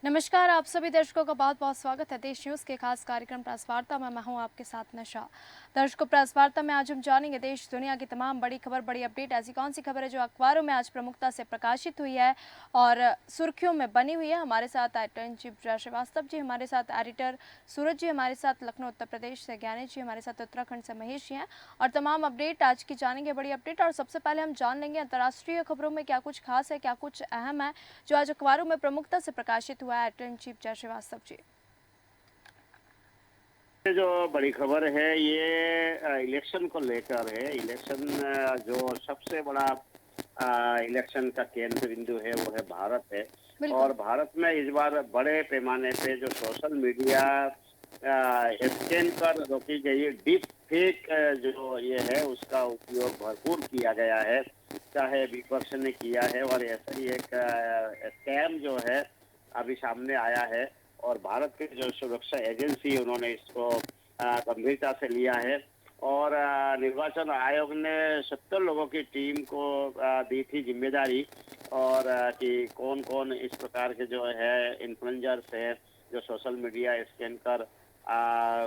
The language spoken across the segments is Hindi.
नमस्कार, आप सभी दर्शकों का बहुत बहुत स्वागत है देश न्यूज़ के खास कार्यक्रम प्रेस वार्ता में। मैं हूं आपके साथ नशा। दर्शकों, प्रेस वार्ता में आज हम जानेंगे देश दुनिया की तमाम बड़ी खबर, बड़ी अपडेट, ऐसी कौन सी खबर है जो अखबारों में आज प्रमुखता से प्रकाशित हुई है और सुर्खियों में बनी हुई है। हमारे साथ एडिटर इन चीफ जय श्रीवास्तव जी, हमारे साथ एडिटर सूरज जी, हमारे साथ लखनऊ उत्तर प्रदेश से ज्ञानी जी, हमारे साथ उत्तराखंड से महेश जी हैं और तमाम अपडेट आज की जानेंगे, बड़ी अपडेट। और सबसे पहले हम जान लेंगे अंतर्राष्ट्रीय खबरों में क्या कुछ खास है, क्या कुछ अहम है जो आज अखबारों में प्रमुखता से प्रकाशित हुआ है। एडिटर इन चीफ जय श्रीवास्तव जी। ये जो बड़ी खबर है ये इलेक्शन को लेकर है। इलेक्शन जो सबसे बड़ा इलेक्शन का केंद्र बिंदु है वो है भारत है। बिल्कुल। और भारत में इस बार बड़े पैमाने पे जो सोशल मीडिया स्कैन कर रोकी गई डीप फेक जो ये है उसका उपयोग भरपूर किया गया है, चाहे विपक्ष ने किया है। और ऐसा ही एक स्कैम जो है अभी सामने आया है और भारत के जो सुरक्षा एजेंसी उन्होंने इसको गंभीरता से लिया है। और निर्वाचन आयोग ने 70 लोगों की टीम को दी थी जिम्मेदारी, और कि कौन कौन इस प्रकार के जो है इन्फ्लुएंसर्स है जो सोशल मीडिया स्कैन कर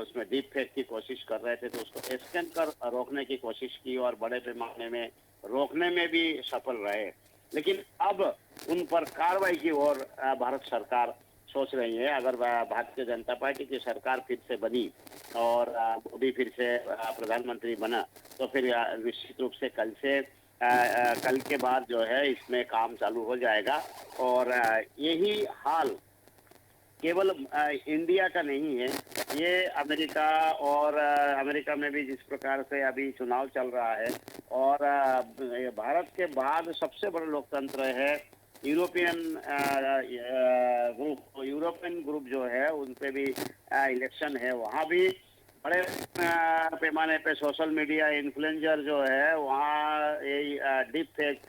उसमें डीप फेक की कोशिश कर रहे थे, तो उसको स्कैन कर रोकने की कोशिश की और बड़े पैमाने में रोकने में भी सफल रहे। लेकिन अब उन पर कार्रवाई की ओर भारत सरकार सोच रही है। अगर भारतीय जनता पार्टी की सरकार फिर से बनी और मोदी फिर से प्रधानमंत्री बना, तो फिर निश्चित रूप से कल के बाद जो है इसमें काम चालू हो जाएगा। और यही हाल केवल इंडिया का नहीं है, ये अमेरिका और अमेरिका में भी जिस प्रकार से अभी चुनाव चल रहा है और भारत के बाद सबसे बड़ा लोकतंत्र है यूरोपियन यूरोपियन ग्रुप जो है उन पे भी इलेक्शन है। वहाँ भी बड़े पैमाने पे सोशल मीडिया इन्फ्लुएंसर जो है वहाँ ये डीप फेक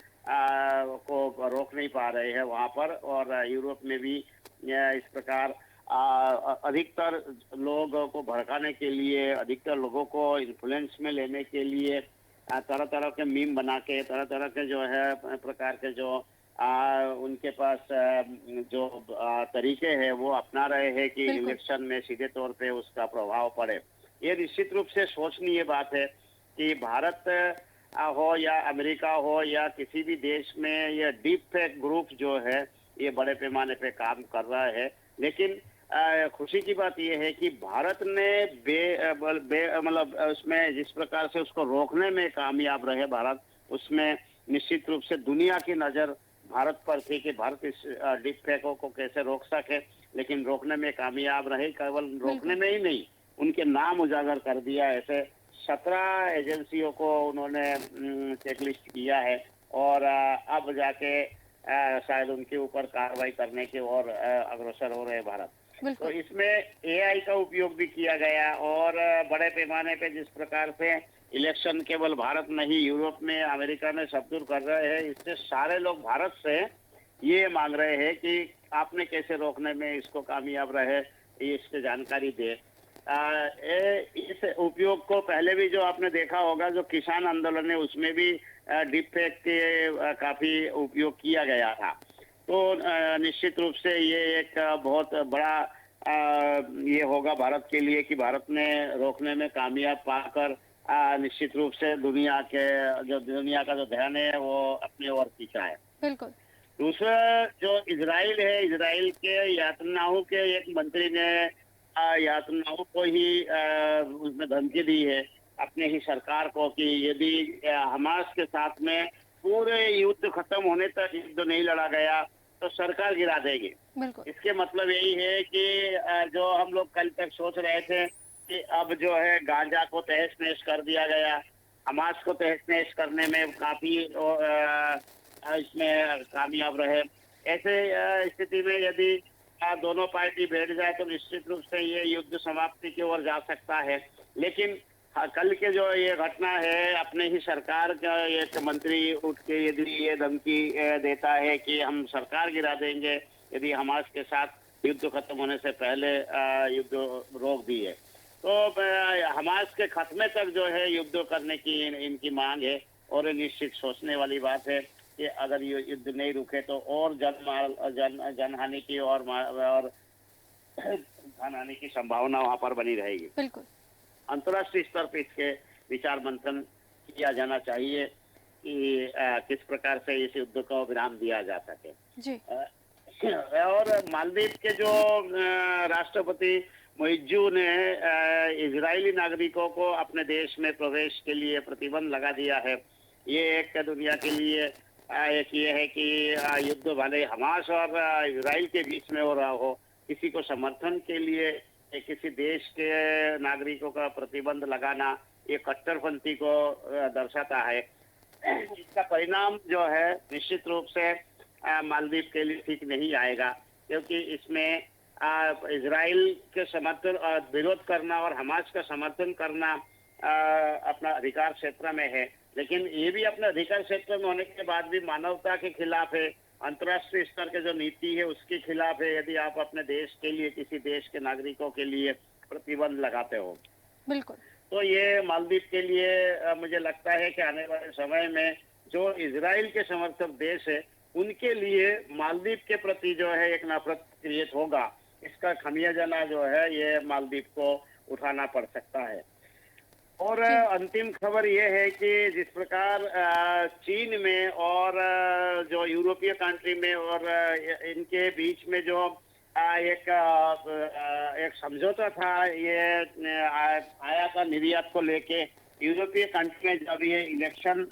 को रोक नहीं पा रहे हैं वहाँ पर। और यूरोप में भी इस प्रकार अधिकतर लोगों को भड़काने के लिए, अधिकतर लोगों को इन्फ्लुएंस में लेने के लिए तरह तरह के मीम बना के, तरह तरह के जो है प्रकार के जो उनके पास जो तरीके हैं वो अपना रहे हैं कि बिल्कुल। इलेक्शन में सीधे तौर पे उसका प्रभाव पड़े। ये निश्चित रूप से सोचनीय बात है कि भारत हो या अमेरिका हो या किसी भी देश में ये डीप फेक ग्रुप जो है ये बड़े पैमाने पे काम कर रहा है। लेकिन खुशी की बात यह है कि भारत ने मतलब उसमें जिस प्रकार से उसको रोकने में कामयाब रहे भारत, उसमें निश्चित रूप से दुनिया की नजर भारत पर थी कि भारत इस डीप फेकों को कैसे रोक सके। लेकिन रोकने में कामयाब रहे। केवल रोकने बिल्कुल। में ही नहीं, उनके नाम उजागर कर दिया। ऐसे 17 एजेंसियों को उन्होंने चेकलिस्ट किया है और अब जाके शायद उनके ऊपर कार्रवाई करने की ओर अग्रसर हो रहे भारत। तो बिल्कुल। इसमें एआई का उपयोग भी किया गया और बड़े पैमाने पे जिस प्रकार से इलेक्शन केवल भारत नहीं यूरोप में अमेरिका में सब दूर कर रहे हैं, इससे सारे लोग भारत से ये मांग रहे हैं कि आपने कैसे रोकने में इसको कामयाब रहे, ये इसकी जानकारी दे। इस उपयोग को पहले भी जो आपने देखा होगा, जो किसान आंदोलन है उसमें भी डीप फेक के काफी उपयोग किया गया था। तो निश्चित रूप से ये एक बहुत बड़ा ये होगा भारत के लिए कि भारत ने रोकने में कामयाब पाकर निश्चित रूप से दुनिया का जो ध्यान है वो अपनी ओर खींचा है। बिल्कुल। दूसरा जो इजराइल है, इजराइल के यातनाओं के एक मंत्री ने यातनाओं को ही उसमें धमकी दी है अपने ही सरकार को कि यदि हमास के साथ में पूरे युद्ध खत्म होने तक युद्ध नहीं लड़ा गया तो सरकार गिरा देगी। बिल्कुल। इसके मतलब यही है कि जो हम लोग कल तक सोच रहे थे कि अब जो है गाजा को तहस नहस कर दिया गया, हमास को तहस नहस करने में काफी इसमें कामयाब रहे। ऐसे स्थिति में यदि दोनों पार्टी बैठ जाए तो निश्चित रूप से ये युद्ध समाप्ति की ओर जा सकता है। लेकिन कल के जो ये घटना है, अपने ही सरकार का एक मंत्री उठ के यदि ये धमकी देता है कि हम सरकार गिरा देंगे यदि हमास के साथ युद्ध खत्म होने से पहले युद्ध रोक दिए, तो हमास के खात्मे तक जो है युद्ध करने की इनकी मांग है। और निश्चित सोचने वाली बात है कि अगर ये युद्ध नहीं रुके तो और जनहानि की और जनहानि की संभावना वहां पर बनी रहेगी। बिल्कुल। अंतर्राष्ट्रीय स्तर पर इसके विचार मंथन किया जाना चाहिए कि किस प्रकार से इस युद्ध को विराम दिया जा सके। जी। और मालदीव के जो राष्ट्रपति मुइज्जू ने इजरायली नागरिकों को अपने देश में प्रवेश के लिए प्रतिबंध लगा दिया है। ये एक दुनिया के लिए एक ये है कि युद्ध भले हमास और इजराइल के बीच में हो रहा हो, किसी को समर्थन के लिए किसी देश के नागरिकों का प्रतिबंध लगाना ये कट्टरपंथी को दर्शाता है। इसका परिणाम जो है निश्चित रूप से मालदीव के लिए ठीक नहीं आएगा, क्योंकि इसमें इजराइल के समर्थन विरोध करना और हमास का समर्थन करना अपना अधिकार क्षेत्र में है, लेकिन ये भी अपने अधिकार क्षेत्र में होने के बाद भी मानवता के खिलाफ है, अंतर्राष्ट्रीय स्तर के जो नीति है उसके खिलाफ है यदि आप अपने देश के लिए किसी देश के नागरिकों के लिए प्रतिबंध लगाते हो। बिल्कुल। तो ये मालदीव के लिए मुझे लगता है कि आने वाले समय में जो इजराइल के समर्थक देश है उनके लिए मालदीव के प्रति जो है एक नफरत क्रिएट होगा। इसका खमियाजा जो है ये मालदीव को उठाना पड़ सकता है। और अंतिम खबर ये है कि जिस प्रकार चीन में और जो यूरोपीय कंट्री में और इनके बीच में जो एक समझौता था ये आया था निर्यात को लेके, यूरोपीय कंट्री में जब ये इलेक्शन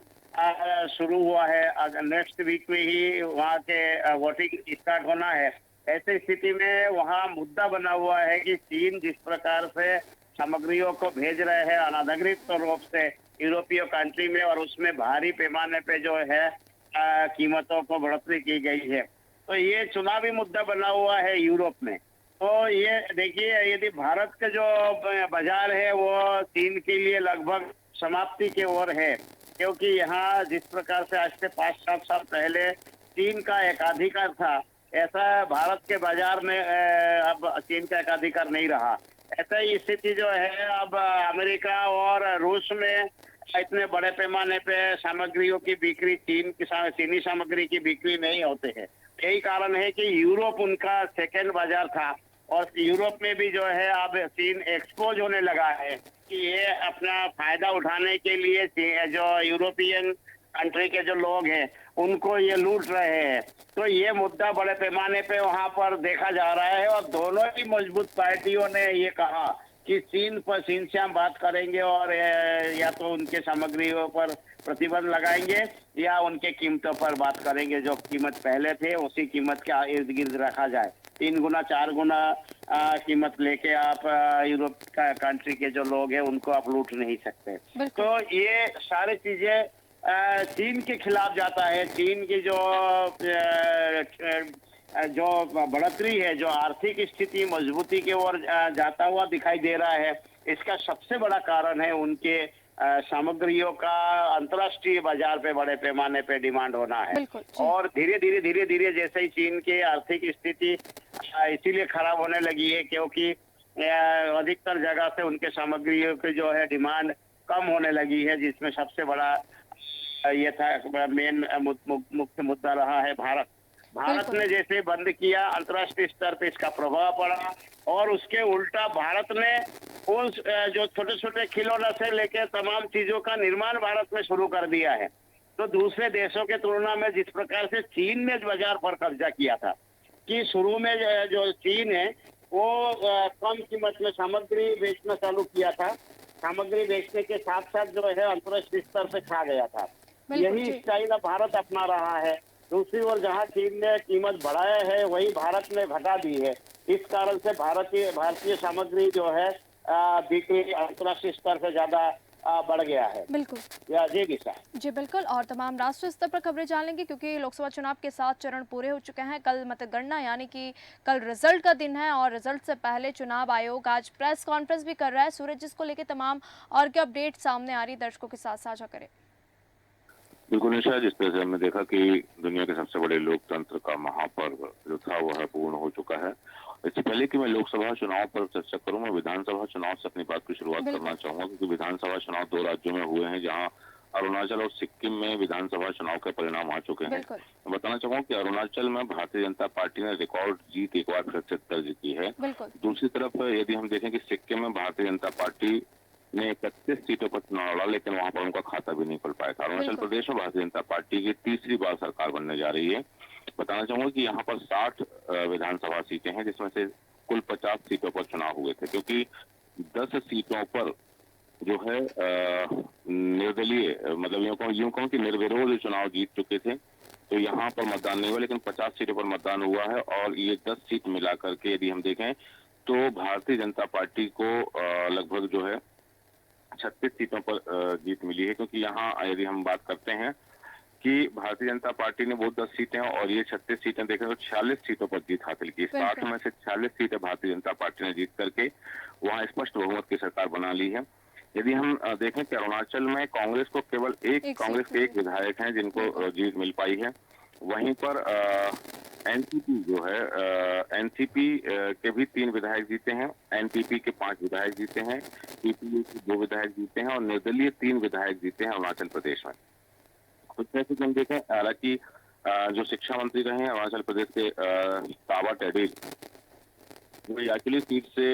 शुरू हुआ है, नेक्स्ट वीक में ही वहाँ के वोटिंग स्टार्ट होना है, ऐसी स्थिति में वहाँ मुद्दा बना हुआ है कि चीन जिस प्रकार से सामग्रियों को भेज रहे हैं अनधिकृत रूप से यूरोपीय कंट्री में और उसमें भारी पैमाने पे जो है कीमतों को बढ़ोतरी की गई है, तो ये चुनावी मुद्दा बना हुआ है यूरोप में। तो ये देखिए यदि भारत का जो बाजार है वो चीन के लिए लगभग समाप्ति की ओर है, क्योंकि यहाँ जिस प्रकार से आज से 5-7 साल पहले चीन का एकाधिकार था, ऐसा भारत के बाजार में अब चीन का एकाधिकार नहीं रहा। ऐसा ही स्थिति जो है अब अमेरिका और रूस में इतने बड़े पैमाने पे सामग्रियों की बिक्री चीनी सामग्री की बिक्री नहीं होते हैं। यही कारण है कि यूरोप उनका सेकेंड बाजार था और यूरोप में भी जो है अब चीन एक्सपोज होने लगा है कि ये अपना फायदा उठाने के लिए जो यूरोपियन कंट्री के जो लोग हैं उनको ये लूट रहे हैं। तो ये मुद्दा बड़े पैमाने पे वहां पर देखा जा रहा है और दोनों ही मजबूत पार्टियों ने ये कहा कि चीन से हम बात करेंगे और या तो उनके सामग्रियों पर प्रतिबंध लगाएंगे या उनके कीमतों पर बात करेंगे, जो कीमत पहले थे उसी कीमत के इर्द गिर्द रखा जाए। 3 गुना 4 गुना कीमत लेके आप यूरोप का कंट्री के जो लोग हैं उनको आप लूट नहीं सकते। तो ये सारी चीजें चीन के खिलाफ जाता है। चीन की जो बढ़ोतरी है, जो आर्थिक स्थिति मजबूती की ओर जाता हुआ दिखाई दे रहा है, इसका सबसे बड़ा कारण है उनके सामग्रियों का अंतर्राष्ट्रीय बाजार पे बड़े पैमाने पे डिमांड होना है। और धीरे धीरे जैसे ही चीन की आर्थिक स्थिति इसीलिए खराब होने लगी है क्योंकि अधिकतर जगह से उनके सामग्रियों की जो है डिमांड कम होने लगी है, जिसमें सबसे बड़ा ये था मेन मुख्य मुद्दा रहा है भारत ने जैसे बंद किया अंतर्राष्ट्रीय स्तर पे इसका प्रभाव पड़ा और उसके उल्टा भारत ने उन जो छोटे छोटे खिलौनों से लेकर तमाम चीजों का निर्माण भारत में शुरू कर दिया है। तो दूसरे देशों के तुलना में जिस प्रकार से चीन ने बाजार पर कब्जा किया था कि शुरू में जो चीन है वो कम कीमत में सामग्री बेचना चालू किया था, सामग्री बेचने के साथ साथ जो है अंतर्राष्ट्रीय स्तर पे छा गया था। यही स्टाइल भारत अपना रहा है। दूसरी ओर जहां चीन ने कीमत बढ़ाया है वही भारत ने घटा दी है। इस कारण से भारतीय सामग्री जो है बिक्री अंतर्राष्ट्रीय स्तर से ज्यादा बढ़ गया है। बिल्कुल जी दिशा जी बिल्कुल। और तमाम राष्ट्रीय स्तर पर खबरें जान लेंगे क्योंकि लोकसभा चुनाव के 7 चरण पूरे हो चुके हैं। कल मतगणना यानी कि कल रिजल्ट का दिन है और रिजल्ट से पहले चुनाव आयोग आज प्रेस कॉन्फ्रेंस भी कर रहा है। सूरज, जिसको लेकर तमाम और क्या अपडेट सामने आ रही दर्शकों के साथ साझा करें। बिल्कुल निशा, जिस तरह से हमने देखा कि दुनिया के सबसे बड़े लोकतंत्र का महापर्व जो था वह पूर्ण हो चुका है। इससे पहले कि मैं लोकसभा चुनाव पर चर्चा करूं, मैं विधानसभा चुनाव से अपनी बात की शुरुआत करना चाहूंगा, क्योंकि विधानसभा चुनाव 2 राज्यों में हुए हैं जहां अरुणाचल और सिक्किम में विधानसभा चुनाव के परिणाम आ चुके हैं। बिल्कुल। मैं बताना चाहूंगा कि अरुणाचल में भारतीय जनता पार्टी ने रिकॉर्ड जीत एक बार फिर से दर्ज की है। बिल्कुल। दूसरी तरफ यदि हम देखें कि सिक्किम में भारतीय जनता पार्टी ने 31 सीटों पर चुनाव लड़ा, लेकिन वहां पर उनका खाता भी नहीं खुल पाया था। अरुणाचल बिल्कुल। प्रदेश में भारतीय जनता पार्टी की तीसरी बार सरकार बनने जा रही है। बताना चाहूंगा कि यहाँ पर 60 विधानसभा सीटें हैं, जिसमें से कुल 50 सीटों पर चुनाव हुए थे, क्योंकि 10 सीटों पर जो है निर्दलीय, मतलब यूं कहूं कि निर्विरोध चुनाव जीत चुके थे, तो यहाँ पर मतदान नहीं हुआ, लेकिन 50 सीटों पर मतदान हुआ है। और ये 10 सीट मिला करके यदि हम देखें तो भारतीय जनता पार्टी को लगभग जो है 36 सीटों पर जीत मिली है, क्योंकि यहाँ यदि हम बात करते हैं कि भारतीय जनता पार्टी ने वो 10 सीटें और ये 36 सीटें देखें तो 46 सीटों पर जीत हासिल की। 60 में से 46 सीटें भारतीय जनता पार्टी ने जीत करके वहां स्पष्ट बहुमत की सरकार बना ली है। यदि हम देखें कि अरुणाचल में कांग्रेस को केवल कांग्रेस के एक विधायक हैं जिनको जीत मिल पाई है। वहीं पर एनसीपी जो है, एनसीपी के भी 3 विधायक जीते हैं, एनपीपी के 5 विधायक जीते हैं, पीपीयू के 2 विधायक जीते हैं और निर्दलीय 3 विधायक जीते हैं अरुणाचल प्रदेश में। कुछ ऐसे हम देखें, हालांकि जो शिक्षा मंत्री रहे हैं अरुणाचल प्रदेश के ताबा टेडिल, वो याचली सीट से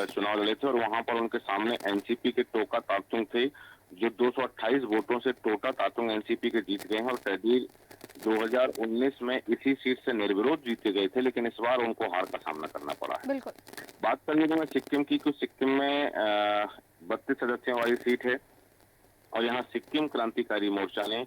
चुनाव लड़े थे और वहां पर उनके सामने एनसीपी के टोका तातुंग थे, जो 228 वोटों से टोका तातुंग एनसीपी के जीत गए हैं। और टेडिल 2019 में इसी सीट से निर्विरोध जीते गए थे, लेकिन इस बार उनको हार का सामना करना पड़ा है। बिल्कुल। बात करिए तो मैं सिक्किम की, कुछ सिक्किम में 32 सदस्यों वाली सीट है और यहाँ सिक्किम क्रांतिकारी मोर्चा ने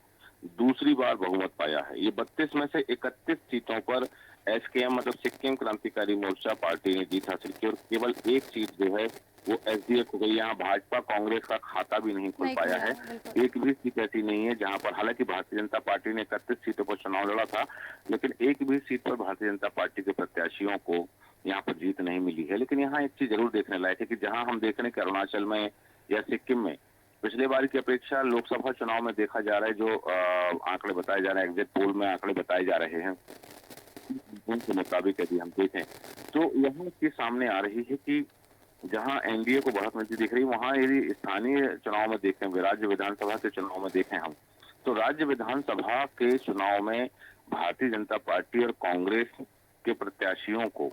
दूसरी बार बहुमत पाया है। ये 32 में से 31 सीटों पर एसकेएम मतलब सिक्किम क्रांतिकारी मोर्चा पार्टी ने जीत हासिल की और केवल एक सीट जो है वो एसडीएफ हो गई। यहाँ भाजपा कांग्रेस का खाता भी नहीं खुल पाया है। एक भी सीट ऐसी नहीं है जहां पर, हालांकि भारतीय जनता पार्टी ने 31 सीटों पर चुनाव लड़ा था, लेकिन एक भी सीट पर भारतीय जनता पार्टी के प्रत्याशियों को यहाँ पर जीत नहीं मिली है। लेकिन यहाँ एक चीज जरूर देखने लायक है कि जहां हम देख रहे हैं कि अरुणाचल में या सिक्किम में पिछले बार की अपेक्षा लोकसभा चुनाव में देखा जा रहा है, जो आंकड़े बताए जा रहे हैं, एग्जिट पोल में आंकड़े बताए जा रहे हैं, उनके मुताबिक यदि हम देखें तो यहाँ के सामने आ रही है कि जहां एनडीए को बढ़त मिलती दिख रही है, वहां यदि स्थानीय चुनाव में देखें, राज्य विधानसभा के चुनाव में देखें हम, तो राज्य विधानसभा के चुनाव में भारतीय जनता पार्टी और कांग्रेस के प्रत्याशियों को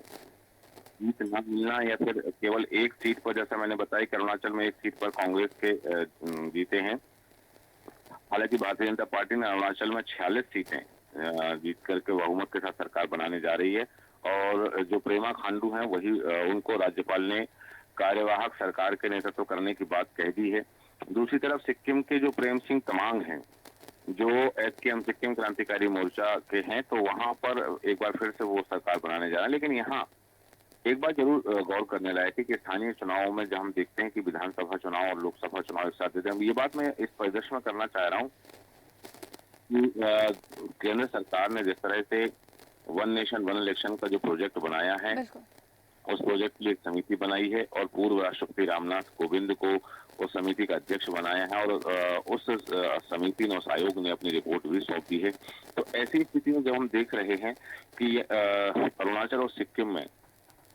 जीत न मिलना या फिर केवल एक सीट पर, जैसा मैंने बताया कि अरुणाचल में एक सीट पर कांग्रेस के जीते हैं। हालांकि भारतीय जनता पार्टी ने अरुणाचल में 46 सीटें जीत करके बहुमत के साथ सरकार बनाने जा रही है और जो प्रेमा खांडू हैं वही उनको राज्यपाल ने कार्यवाहक सरकार के नेतृत्व करने की बात कह दी है। दूसरी तरफ सिक्किम के जो प्रेम सिंह तमांग हैं, जो एसकेएम सिक्किम क्रांतिकारी मोर्चा के हैं, तो वहां पर एक बार फिर से वो सरकार बनाने जा रहे हैं। लेकिन यहाँ एक बात जरूर गौर करने लायक है कि स्थानीय चुनावों में जब हम देखते हैं कि विधानसभा चुनाव और लोकसभा चुनाव एक साथ देते हैं, ये बात मैं इस परिदृश्य में करना चाह रहा हूँ कि केंद्र सरकार ने जिस तरह से वन नेशन वन इलेक्शन का जो प्रोजेक्ट बनाया है, उस प्रोजेक्ट के लिए एक समिति बनाई है और पूर्व राष्ट्रपति रामनाथ कोविंद को उस समिति का अध्यक्ष बनाया है और उस समिति ने, उस आयोग ने अपनी रिपोर्ट भी सौंप दी है। तो ऐसी स्थिति में जब हम देख रहे हैं कि अरुणाचल और सिक्किम में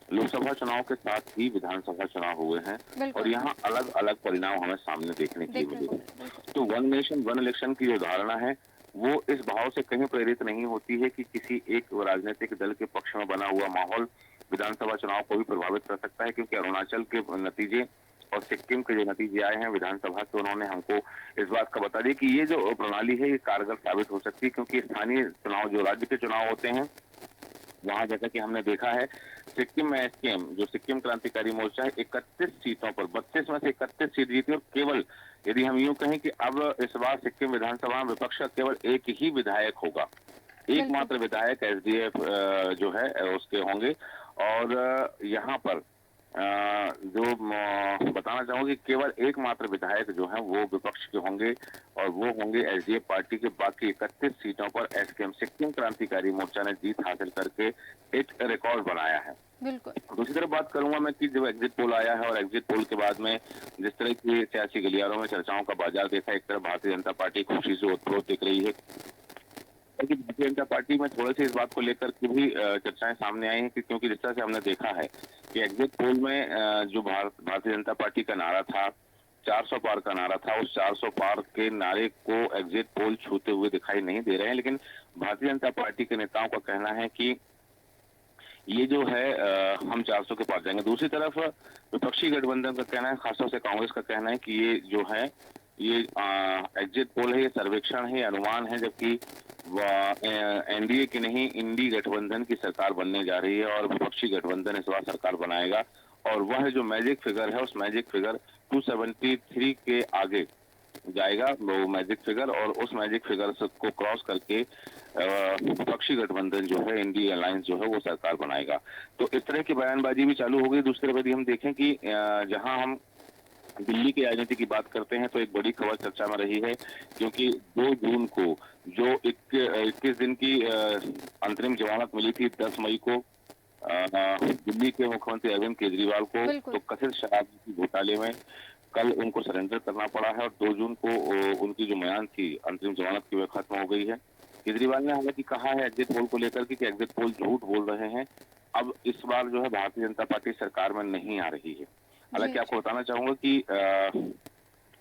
लोकसभा चुनाव के साथ ही विधानसभा चुनाव हुए हैं और यहाँ अलग अलग परिणाम हमें सामने देखने के लिए मिले। तो वन नेशन वन इलेक्शन की जो धारणा है वो इस भाव से कहीं प्रेरित नहीं होती है कि किसी एक राजनीतिक दल के पक्ष में बना हुआ माहौल विधानसभा चुनाव को भी प्रभावित कर सकता है, क्योंकि अरुणाचल के नतीजे और सिक्किम के जो नतीजे आए हैं विधानसभा के, उन्होंने हमको इस बात का बता दिया कि ये जो प्रणाली है ये कारगर साबित हो सकती है। क्योंकि स्थानीय चुनाव जो राज्य के चुनाव होते हैं वहां जैसा कि हमने देखा है सिक्किम में एसकेएम जो सिक्किम क्रांतिकारी मोर्चा है 31 सीटों पर 32 में से 31 सीट जीती और केवल यदि हम यूं कहें कि अब इस बार सिक्किम विधानसभा में विपक्ष का केवल एक ही विधायक होगा, एकमात्र विधायक एसडीएफ जो है उसके होंगे। और यहाँ पर जो बताना चाहूंगी केवल एकमात्र विधायक जो है वो विपक्ष के होंगे और वो होंगे एसडीएफ पार्टी के। बाकी 31 सीटों पर एसकेएम सिक्किम क्रांतिकारी मोर्चा ने जीत हासिल करके एक रिकॉर्ड बनाया है। बिल्कुल। दूसरी तरफ बात करूंगा मैं कि जब एग्जिट पोल आया है और एग्जिट पोल के बाद में जिस तरह की सियासी गलियारों में चर्चाओं का बाजार देखा, एक तरफ भारतीय जनता पार्टी खुशी से ओतप्रोत दिख रही है, लेकिन भारतीय जनता पार्टी में थोड़े से इस बात को लेकर के भी चर्चाएं सामने आई हैं कि क्योंकि जिस तरह से हमने देखा है कि एग्जिट पोल में जो भारतीय जनता पार्टी का नारा था 400 पार का नारा था, उस 400 पार के नारे को एग्जिट पोल छूते हुए दिखाई नहीं दे रहे हैं। लेकिन भारतीय जनता पार्टी के नेताओं का कहना है कि ये जो है हम 400 के पार जाएंगे। दूसरी तरफ विपक्षी गठबंधन का कहना है, खासतौर से कांग्रेस का कहना है कि ये जो है ये एग्जिट पोल है, ये सर्वेक्षण है, अनुमान है, जबकि एनडीए की नहीं इंडी गठबंधन की सरकार बनने जा रही है और विपक्षी गठबंधन इस बार सरकार बनाएगा। और वह जो मैजिक फिगर है, उस मैजिक फिगर 273 के आगे जाएगा वो मैजिक फिगर, और उस मैजिक फिगर को क्रॉस करके विपक्षी गठबंधन जो है, इंडिया अलायंस जो है, वो सरकार बनाएगा। तो इस तरह की बयानबाजी भी चालू हो गई। दूसरी तरफ यदि हम देखें कि जहां हम दिल्ली की राजनीति की बात करते हैं तो एक बड़ी खबर चर्चा में रही है, क्योंकि 2 जून को जो 21 दिन की अंतरिम जमानत मिली थी 10 मई को दिल्ली के मुख्यमंत्री अरविंद केजरीवाल को, तो कथित शराब घोटाले में कल उनको सरेंडर करना पड़ा है और 2 जून को उनकी जो म्याद थी अंतरिम जमानत की वह खत्म हो गई है। केजरीवाल ने हालांकि कहा है एग्जिट पोल को लेकर कि एग्जिट पोल झूठ बोल रहे हैं, अब इस बार जो है भारतीय जनता पार्टी सरकार में नहीं आ रही है। हालांकि आपको बताना चाहूंगा कि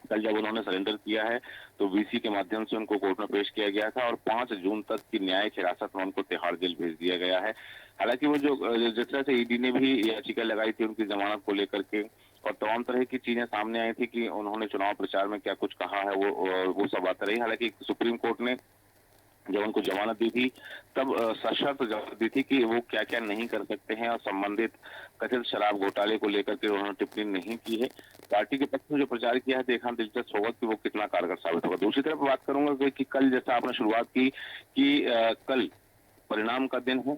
कल जब उन्होंने सरेंडर किया है तो वीसी के माध्यम से उनको कोर्ट में पेश किया गया था और 5 जून तक की न्यायिक हिरासत में उनको तिहाड़ जेल भेज दिया गया है। हालांकि वो जो जिस तरह से ईडी ने भी याचिका लगाई थी उनकी जमानत को लेकर के और तमाम तरह की चीजें सामने आई थी कि उन्होंने चुनाव प्रचार में क्या कुछ कहा है, वो सब बातें रही। हालांकि सुप्रीम कोर्ट ने जब उनको जमानत दी थी तब सशर्त जमानत दी थी कि वो क्या क्या नहीं कर सकते हैं और संबंधित कथित शराब घोटाले को लेकर के उन्होंने टिप्पणी नहीं की है। पार्टी के पक्ष में जो प्रचार किया है देखना दिलचस्प होगा कि वो कितना कारगर साबित होगा। दूसरी तरफ बात करूंगा कि कल जैसा आपने शुरुआत की कि कल परिणाम का दिन है,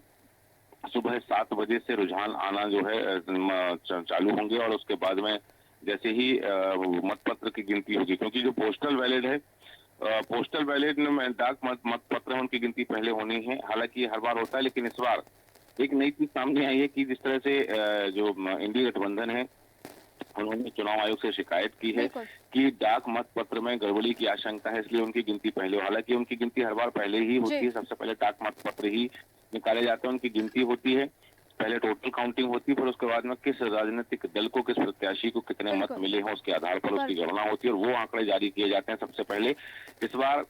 सुबह 7 बजे से रुझान आना जो है चालू होंगे और उसके बाद में जैसे ही मतपत्र की गिनती होगी, क्योंकि जो पोस्टल बैलेट है, पोस्टल बैलेट में डाक मतपत्र उनकी गिनती पहले होनी है। हालांकि हर बार होता है, लेकिन इस बार एक नई चीज सामने आई है कि जिस तरह से जो इंडिया गठबंधन है उन्होंने चुनाव आयोग से शिकायत की है कि डाक मतपत्र में गड़बड़ी की आशंका है, इसलिए उनकी गिनती पहले हो। हालांकि उनकी गिनती हर बार पहले ही होती है, सबसे पहले डाक मतपत्र ही निकाले जाते हैं, उनकी गिनती होती है, पहले टोटल काउंटिंग होती है, फिर उसके बाद में किस राजनीतिक दल को, किस प्रत्याशी को कितने मत मिले हैं उसके आधार पर उसकी गणना होती है और वो आंकड़े जारी किए जाते हैं सबसे पहले। इस बार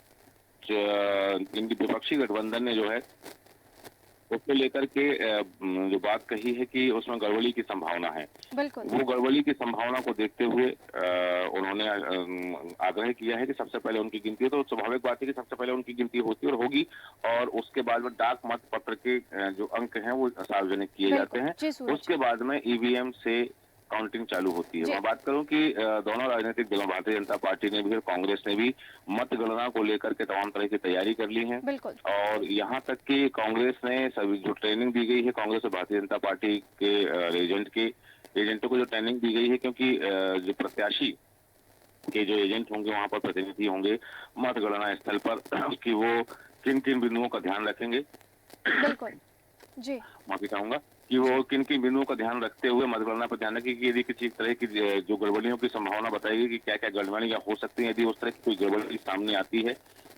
विपक्षी गठबंधन ने जो है उसको लेकर के जो बात कही है कि उसमें गड़बड़ी की संभावना है, वो गड़बड़ी की संभावना को देखते हुए उन्होंने आग्रह किया है कि सबसे पहले उनकी गिनती हो। तो स्वाभाविक बात है कि सबसे पहले उनकी गिनती होती और होगी और उसके बाद में डाक मत पत्र के जो अंक हैं वो सार्वजनिक किए जाते हैं, उसके बाद में ईवीएम से काउंटिंग चालू होती है। मैं बात करूं कि दोनों राजनीतिक दलों भारतीय जनता पार्टी ने भी और कांग्रेस ने भी मतगणना को लेकर के तमाम तरह की तैयारी कर ली है और यहाँ तक कि कांग्रेस ने सभी जो ट्रेनिंग दी गई है, कांग्रेस और भारतीय जनता पार्टी के एजेंटों को जो ट्रेनिंग दी गई है, क्योंकि जो प्रत्याशी के जो एजेंट होंगे वहां पर प्रतिनिधि होंगे मतगणना स्थल पर कि वो किन किन बिंदुओं का ध्यान रखेंगे। बिल्कुल जी, माफी चाहूंगा कि वो किन किन बिंदुओं का ध्यान रखते हुए मतगणना पर ध्यान रखें कि यदि किसी तरह की जो गड़बड़ियों की संभावना बताएगी कि क्या क्या गड़बड़ियां हो सकती हैं, यदि उस तरह की कोई गड़बड़ी सामने आती है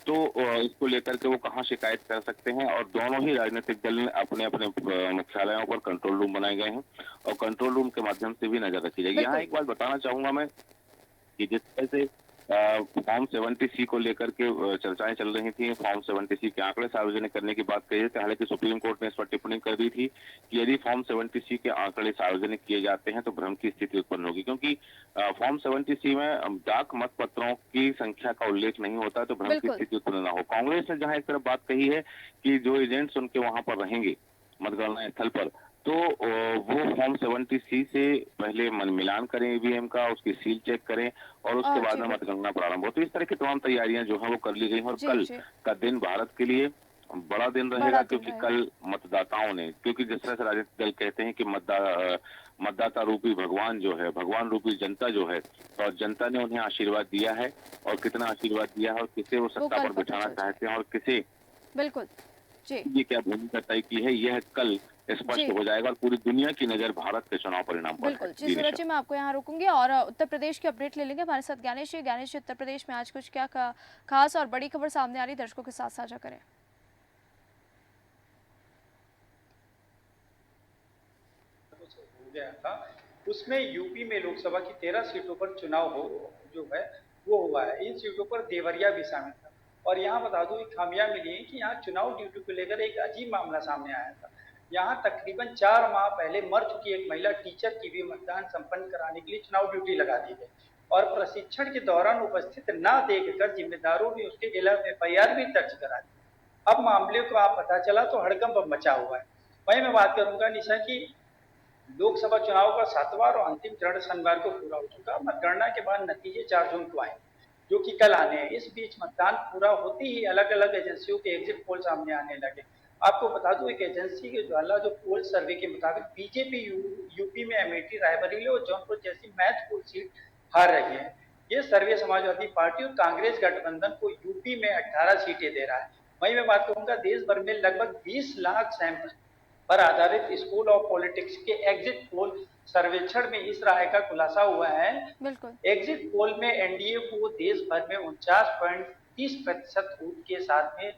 तो इसको लेकर के वो कहाँ शिकायत कर सकते हैं। और दोनों ही राजनीतिक दल ने अपने अपने मुख्यालयों पर कंट्रोल रूम बनाए गए हैं और कंट्रोल रूम के माध्यम से भी नजर रखी जाएगी। यहाँ एक बात बताना चाहूंगा मैं कि जिस तरह से फॉर्म 70C को लेकर के चर्चाएं चल रही थी, फॉर्म 70C के आंकड़े सार्वजनिक करने की बात कही थी। हालांकि सुप्रीम कोर्ट ने इस पर टिप्पणी कर दी थी कि यदि फॉर्म 70C के आंकड़े सार्वजनिक किए जाते हैं तो भ्रम की स्थिति उत्पन्न होगी, क्योंकि फॉर्म 70C में डाक मतपत्रों की संख्या का उल्लेख नहीं होता तो भ्रम की स्थिति उत्पन्न न हो। कांग्रेस ने जहां एक तरफ बात कही है कि जो एजेंट्स उनके वहां पर रहेंगे मतगणना स्थल पर, तो वो फॉर्म 70C से पहले मिलान करें ईवीएम का, उसकी सील चेक करें और उसके बाद में मतगणना प्रारंभ हो। तो इस तरह की तमाम तैयारियां जो है वो कर ली गई हैं और कल का दिन भारत के लिए बड़ा दिन रहेगा, क्योंकि कल मतदाताओं ने, क्योंकि जिस तरह से राजनीतिक दल कहते हैं कि मतदाता रूपी भगवान जो है, भगवान रूपी जनता जो है, और जनता ने उन्हें आशीर्वाद दिया है और कितना आशीर्वाद दिया है और किसे वो सत्ता पर बिठाना चाहते हैं और किसे बिल्कुल जी ये क्या भूमिका तय की है, यह कल स्पष्ट हो जाएगा और पूरी दुनिया की नजर भारत के चुनाव परिणाम पर। बिल्कुल जी सूरज जी, मैं आपको यहाँ रोकूंगी और उत्तर प्रदेश की अपडेट ले लेंगे हमारे साथ ज्ञानेश जी। ज्ञानेश जी, उत्तर प्रदेश में आज कुछ क्या खास और बड़ी खबर सामने आ रही, दर्शकों के साथ साझा करें। कुछ हो गया था, उसमें यूपी में लोकसभा की 13 सीटों पर चुनाव हो जो है वो हुआ है। इन सीटों पर देवरिया भी शामिल था। और यहाँ बता दूं एक खामियां मिली है कि यहाँ चुनाव ड्यूटी को लेकर एक अजीब मामला सामने आया था। यहाँ तकरीबन 4 माह पहले मर चुकी एक महिला टीचर की भी मतदान संपन्न कराने के लिए चुनाव ड्यूटी लगा दी गई और प्रशिक्षण के दौरान उपस्थित न देखकर जिम्मेदारों ने उसके खिलाफ एफआईआर भी दर्ज करा दी। अब मामले को आप पता चला तो हड़कंप मचा हुआ है। वहीं मैं बात करूंगा निशा की लोकसभा चुनाव का 7वां और अंतिम चरण शनिवार को पूरा हो चुका। मतगणना के बाद नतीजे 4 जून को आएंगे, जो कि कल आने हैं। इस बीच मतदान पूरा होते ही अलग अलग एजेंसियों के एग्जिट पोल सामने आने लगे। आपको बता दूं एक एजेंसी के ज्वाला जो पोल सर्वे के मुताबिक बीजेपी यूपी में अमेठी, रायबरेली और जौनपुर जैसी महत्वपूर्ण सीट हार रही है। ये सर्वे समाजवादी पार्टी और कांग्रेस गठबंधन को यूपी में 18 सीटें दे रहा है। वहीं मैं बात करूंगा देश भर में लगभग 20 लाख सैंपल पर आधारित स्कूल ऑफ पॉलिटिक्स के एग्जिट पोल सर्वेक्षण में इस राय का खुलासा हुआ है। बिल्कुल। एग्जिट पोल में एनडीए को देश भर में 49.30% वोट के साथ में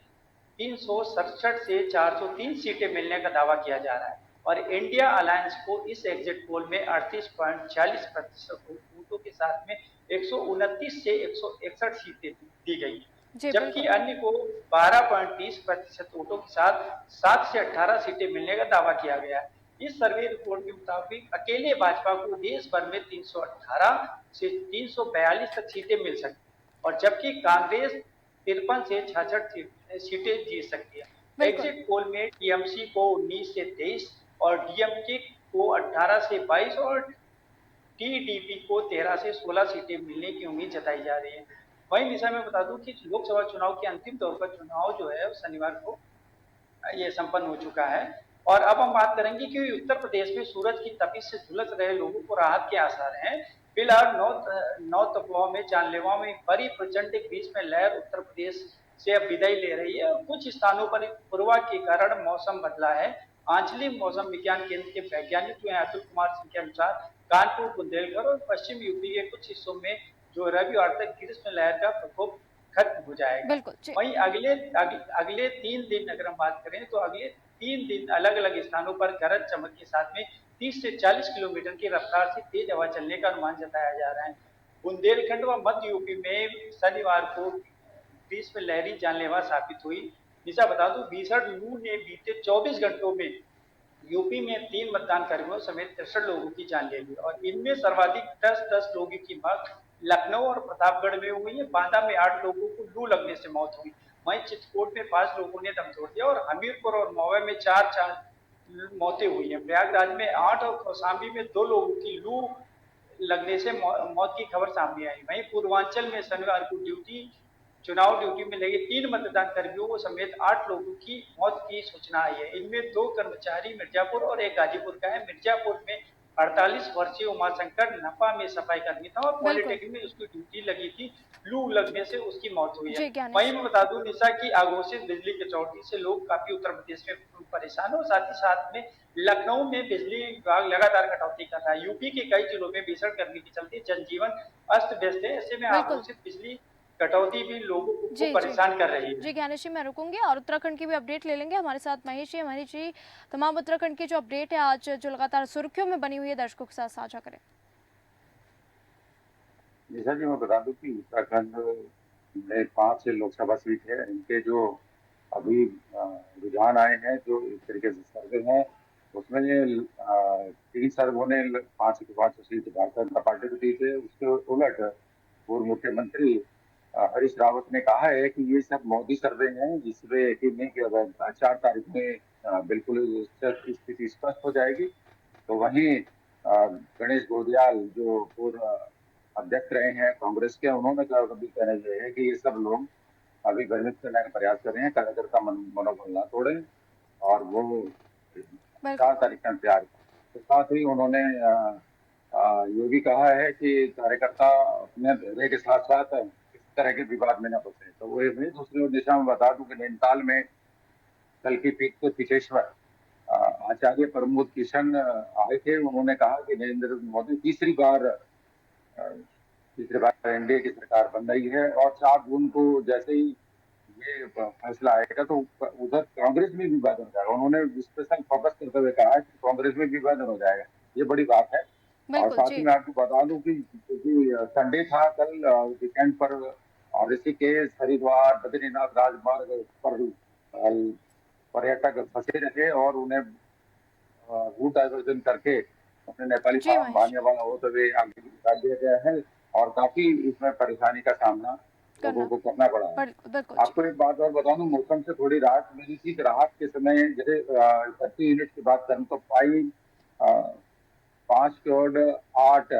367 से 403 सीटें मिलने का दावा किया जा रहा है और इंडिया अलायंस को इस एग्जिट पोल में 38.40% वोटों के साथ में 129 से 161 सीटें दी गई। जी जबकि बिल्कुल। अन्य को 12.30% वोटों के साथ 7 से 18 सीटें मिलने का दावा किया गया है। इस सर्वे रिपोर्ट के मुताबिक अकेले भाजपा को देश भर में 318 से 342 तक सीटें मिल सकती और जबकि कांग्रेस 53 से 66 सीटें जीत सकती है। बिल्कुल। एग्जिट पोल में टीएमसी को 19 से 23 और डीएमके को 18 से 22 और टीडीपी को 13 से 16 सीटें मिलने की उम्मीद जताई जा रही है। वहीं निशा मैं बता दूं कि लोकसभा चुनाव के अंतिम दौर का चुनाव जो है शनिवार को ये संपन्न हो चुका है। और अब हम बात करेंगे कि उत्तर प्रदेश में सूरज की तपिश से झुलस रहे लोगों को राहत के आसार हैं। फिलहाल नौ तपवा में जानलेवा में बड़ी प्रचंड बीच में लहर उत्तर प्रदेश से अब विदाई ले रही है और कुछ स्थानों पर पूर्वा के कारण मौसम बदला है। आंचलिक मौसम विज्ञान केंद्र के वैज्ञानिक जो है अतुल कुमार सिंह के अनुसार कानपुर, बुंदेलखंड और पश्चिम यूपी के कुछ हिस्सों में जो रविवार तक ग्रीष्म लहर का प्रकोप खत्म हो जाएगा। बिल्कुल जी। वहीं अगले 3 दिन अगर हम बात करें तो अगले 3 दिन अलग अलग स्थानों पर गरज चमक के साथ में 30 से 40 किलोमीटर की रफ्तार से तेज हवा चलने का अनुमान जताया जा रहा है। बुंदेलखंड व मध्य यूपी में शनिवार को ग्रीष्म लहरी जानलेवा साबित हुई। निशा बता दूं भीषण लू ने बीते 24 घंटों में यूपी में 3 मतदान कर्मियों समेत 63 लोगों की जान ले ली और इनमें सर्वाधिक 10 लोगों की मौत लखनऊ और प्रतापगढ़ में हुई है। बांदा में 8 लोगों को लू लगने से मौत हुई। वहीं चित्रकूट में 5 लोगों ने दम तोड़ दिया और हमीरपुर और मौवे में 4 मौतें हुई हैं। प्रयागराज में 8 और कौशाम्बी में 2 लोगों की लू लगने से मौत की खबर सामने आई। वहीं पूर्वांचल में शनिवार को चुनाव ड्यूटी में लगे 3 मतदान कर्मियों समेत 8 लोगों की मौत की सूचना आई है। इनमें 2 कर्मचारी मिर्जापुर और एक गाजीपुर का है। मिर्जापुर में 48 वर्षीय उमाशंकर नपा में सफाई कर्मी था और बिल्कुल। पॉलिटेक्निक में उसकी ड्यूटी लगी थी। लू लगने से उसकी मौत हुई है। जी ज्ञानेश। वहीं मैं बता दूं निशा की अघोषित बिजली कटौती से लोग काफी उत्तर प्रदेश में परेशान हो, साथ ही साथ में लखनऊ में बिजली विभाग लगातार कटौती कर रहा है। यूपी के कई जिलों में भीषण गर्मी के चलते जनजीवन अस्त व्यस्त है। ऐसे में बिल्कुल। अघोषित बिजली कटौती भी लोगों को जी जी परेशान कर रही है। जी ज्ञानेश जी, मैं रुकूंगी और उत्तराखंड की भी अपडेट ले लेंगे। हमारे साथ महेश जी तमाम उत्तराखंड की जो अपडेट है आज जो लगातार सुर्खियों में बनी हुई है दर्शकों के साथ साझा करें। जैसा कि मैं बता दूं कि उत्तराखंड में 5 लोकसभा सीट है। इनके जो अभी रुझान आए हैं जो इस तरीके से सर्वे हैं उसमें ये 3 सर्वों ने 5 की 5 सीट भारतीय जनता पार्टी को दी थे। उसके उलट पूर्व मुख्यमंत्री हरीश रावत ने कहा है कि ये सब मोदी सर्वे हैं जिसमें यकीन नहीं किया जाए 4 तारीख में बिल्कुल स्थिति स्पष्ट हो जाएगी। तो वहीं गणेश गोंदियाल जो पूर्व अध्यक्ष रहे हैं कांग्रेस के, उन्होंने कभी कहना यह है कि ये सब लोग अभी भ्रमित करने का प्रयास कर रहे हैं, कार्यकर्ता मनोबल ना तोड़े और वो 4 तारीख का इंतजार करें। तो साथ ही उन्होंने ये भी कहा है कि कार्यकर्ता अपने धैर्य के साथ साथ इस तरह के विवाद में न फंसे। तो वो दूसरी दिशा में बता दूं कि नैनीताल में कल की पीठ के पीछेश्वर आचार्य प्रमोद किशन आए थे। उन्होंने कहा कि नरेंद्र मोदी तीसरी बार एनडीए की सरकार बन रही है और 4 जून को जैसे ही ये फैसला आएगा तो उधर कांग्रेस में विभाजन हो जाएगा। उन्होंने स्पेशल फोकस करते हुए कहा कि कांग्रेस में विभाजन हो जाएगा। ये बड़ी बात है। और बिल्कुल साथ ही जी। मैं आपको बता दूं कि क्योंकि संडे था कल, वीकेंड पर ऋषिकेश, हरिद्वार, बद्रीनाथ राजमार्ग पर अ, पर्यटक फंसे रहे और उन्हें रूट डाइवर्जन करके अपने नेपाली जी फार्म महेश भानिया जी, वाला होते हुए आगे निकाल दिया गया है और काफी इसमें परेशानी का सामना लोगों करना को करना पड़ा है। बिल्कुल बिल्कुल जी। आपको एक बात और बता दूं, मौसम से थोड़ी राहत मिली थी। कि राहत के समय जैसे 30 यूनिट की बात करें तो 5.8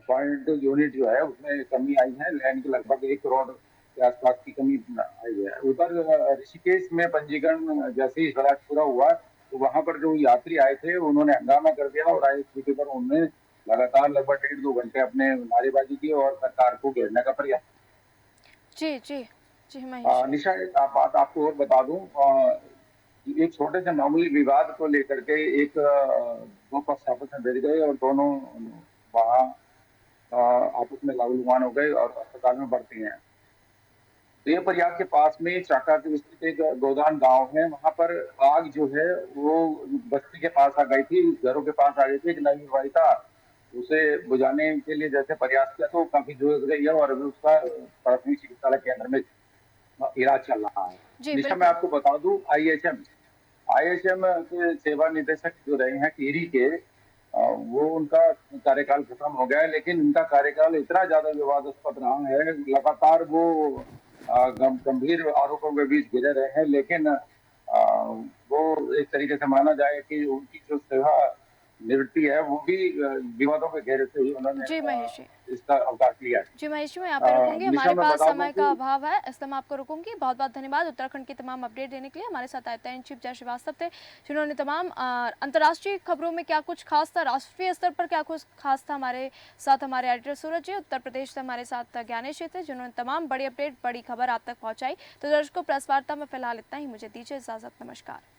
पॉइंट यूनिट जो है उसमें कमी आई है, यानी कि लगभग 1 करोड़ के आसपास की कमी आई है। उधर ऋषिकेश में पंजीकरण जैसे ही स्वराज पूरा हुआ तो वहां पर जो यात्री आए थे उन्होंने हंगामा कर दिया और आईएसबीटी पर उन्होंने लगातार लगभग 1.5 2 घंटे अपने नारेबाजी की और सरकार को घेरने का प्रयास। जी जी जी महेश जी। निशा, एक बात आपको और बता दूं, एक छोटे से मामूली विवाद को लेकर के एक दो पक्ष आपस में भिड़ गए और दोनों वहां आपस में लहूलुहान हो गए और अस्पताल में भर्ती हैं। देवप्रयाग के पास में चाका के स्थित एक गोदान गांव है, वहां पर आग जो है वो बस्ती के पास आ गई थी, घरों के पास आ गई थी। एक नवविवाहिता उसे बुझाने के लिए जैसे प्रयास किया तो काफी झुलस गई है और अभी उसका प्राथमिक चिकित्सालय केंद्र में इलाज चल रहा है। जी निशा, मैं बिल्कुल। आपको बता दूं, आईएचएम के सेवा निदेशक जो रहे हैं टिहरी के, वो उनका कार्यकाल खत्म हो गया है, लेकिन उनका कार्यकाल इतना ज्यादा विवादास्पद रहा है, लगातार वो गंभीर आरोपों के बीच घिरे रहे हैं। लेकिन वो एक तरीके से माना जाए कि उनकी जो सेवा निवृत्ति है वो भी विवादों के घेरे से ही उन्होंने जी महेश जी। इसका अवकाश लिया जी महेश जी, मैं यहाँ पे रुकूंगी, निशा, हमारे मैं पास बता दूं समय कि का अभाव है, इसलिए मैं आपको रुकूंगी। बहुत बहुत धन्यवाद उत्तराखंड की तमाम अपडेट देने के लिए। हमारे साथ आयता इन चीफ जय श्रीवास्तव थे, जिन्होंने तमाम अंतर्राष्ट्रीय खबरों में क्या कुछ खास था, राष्ट्रीय स्तर पर क्या कुछ खास था, हमारे साथ हमारे एडिटर सूरज जी, उत्तर प्रदेश से हमारे साथ ज्ञानेश जी थे, जिन्होंने तमाम बड़ी अपडेट, बड़ी खबर आप तक पहुँचाई। तो दर्शकों, प्रेस वार्ता में फिलहाल इतना ही, मुझे दीजिए इजाजत, नमस्कार।